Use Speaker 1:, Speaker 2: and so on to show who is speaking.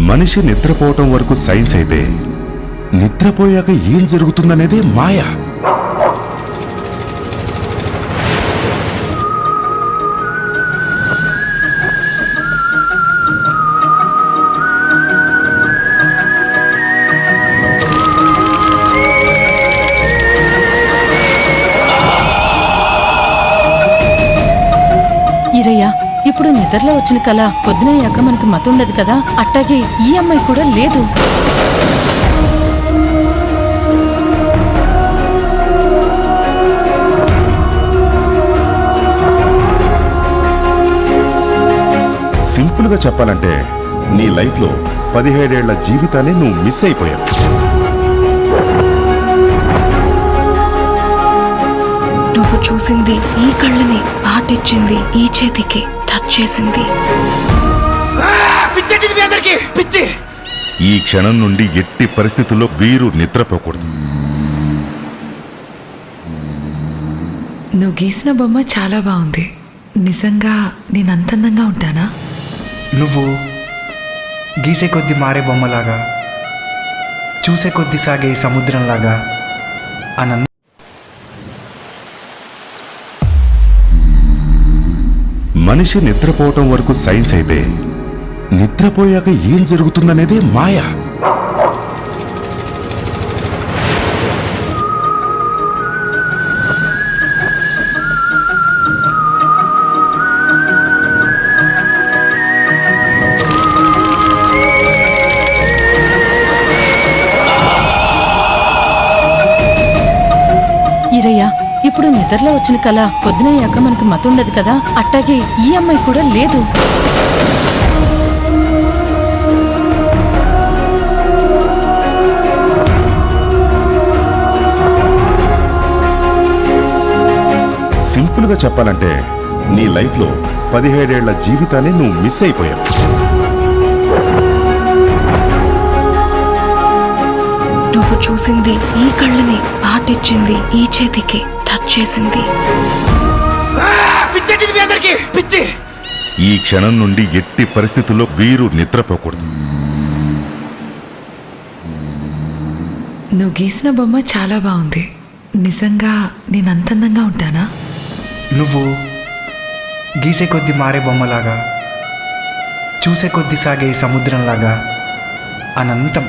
Speaker 1: మనిషి నిద్రపోవటం వరకు సైన్స్ అయితే నిద్రపోయాక ఏం జరుగుతుందనేదే మాయ.
Speaker 2: ఈరయ్య, ఇప్పుడు నిద్రలో వచ్చిన కళ పొద్దునయ్యాక మనకు మతుండదు కదా, అట్టాగే ఈ అమ్మాయి కూడా లేదు.
Speaker 1: సింపుల్ గా చెప్పాలంటే నీ లైఫ్ లో 17 ఏళ్ల జీవితాన్ని నువ్వు మిస్ అయిపోయావు.
Speaker 3: నువ్వు చూసింది ఈ కళ్ళని, పాటిచ్చింది ఈ చేతికి, టచ్ చేసింది.
Speaker 1: ఈ క్షణం నుండి ఎట్టి పరిస్థితుల్లో వీరు నిద్రపోకూడదు.
Speaker 4: నువ్వు గీసిన బొమ్మ చాలా బాగుంది. నిజంగా నేను అంత అందంగా ఉంటానా?
Speaker 5: నువ్వు గీసే కొద్ది మారే బొమ్మలాగా, చూసే కొద్ది సాగే సముద్రంలాగా అనంత.
Speaker 1: మనిషి నిద్రపోవటం వరకు సైన్స్ అయితే నిద్రపోయాక ఏం జరుగుతుందనేదే మాయ.
Speaker 2: ఈరయ్య, ఇప్పుడు నిద్రలో వచ్చిన కళ పొద్దునయ్యాక మనకు మతుండదు కదా, అట్టాగే ఈ అమ్మాయి కూడా లేదు.
Speaker 1: సింపుల్ గా చెప్పాలంటే నీ లైఫ్ లో 17 ఏళ్ల జీవితాన్ని నువ్వు మిస్ అయిపోయావు.
Speaker 3: నువ్వు చూసింది ఈ కళ్ళని, పాటిచ్చింది ఈ చేతికి, టచ్ చేసింది.
Speaker 1: ఈ క్షణం నుండి ఎట్టి పరిస్థితుల్లో వీరు నిద్రపోకూడదు.
Speaker 4: నువ్వు గీసిన బొమ్మ చాలా బాగుంది. నిజంగా నేను అంత అందంగా ఉంటానా?
Speaker 5: నువ్వు గీసే కొద్ది మారే బొమ్మలాగా, చూసే కొద్ది సాగే సముద్రంలాగా అనంతం.